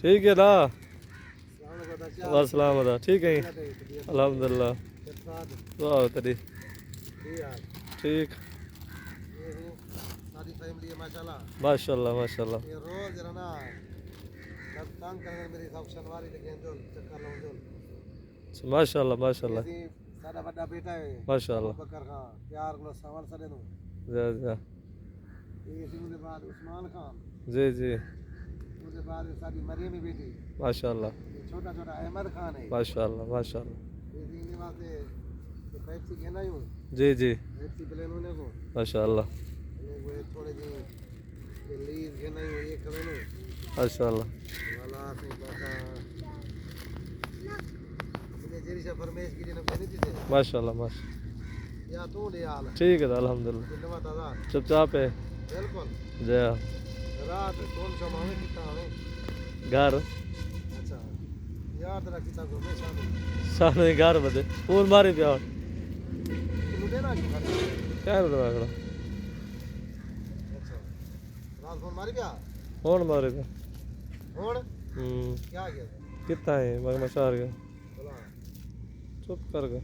ٹھیک ہے نا السلام علیکم ٹھیک ہے الحمدللہ دعا تیری ٹھیک ساری فیملی ہے ماشاءاللہ ماشاءاللہ ماشاءاللہ یہ روز جو ہے نا جب تنگ کرنے میری سب شنواری لگے جو چکر لاؤں جو ماشاءاللہ ماشاءاللہ یہ سارا بڑا بیٹا ہے ماشاءاللہ ابو بکر خان پیار کو سوال سڑے نو جی جی یہ اسی کے بعد عثمان خان جی جی اس کے بعد ساری مریم بیٹی ماشاءاللہ یہ چھوٹا چھوٹا احمد خان ہے ماشاءاللہ ماشاءاللہ یہ تین واسطے پیپسی کہنا ہی ہوں جی جی پیپسی پلے انہوں نے کو ماشاءاللہ تھوڑے جی لیز کہنا ہی ہوں یہ کرے نو ماشاءاللہ والا سے بتا یہ جیری سے فرمیش کی جناب کہنی تھی ماشاءاللہ ماشاءاللہ یا تو لے آل ٹھیک ہے الحمدللہ کتنا تازہ چپ چاپ ہے بالکل جی ہاں رات کون سا ماوے کتا ہمیں گھر اچھا یاد رکھ کتا کو میں سامنے گھر بجے فون ماری پیا تو دینا کیوں کھڑے کیا بتا رہا اچھا رات فون ماری پیا فون مارے پیا ہون کیا گیا کتنا ہے میں مشار گیا بلا چپ کر گیا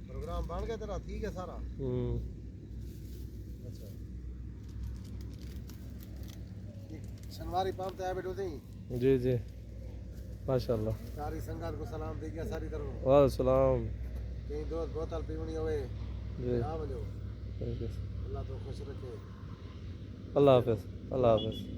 پروگرام بن گیا تیرا ٹھیک ہے سارا اچھا شنواری پمپ تے آئے بیٹھو تھی جی جی ماشاءاللہ ساری سنگت کو سلام دے گیا ساری طرف وعلیکم السلام کہیں دوست بوتل پیونی ہوئے جی آ وجو اللہ تو خوش رکھے اللہ حافظ اللہ حافظ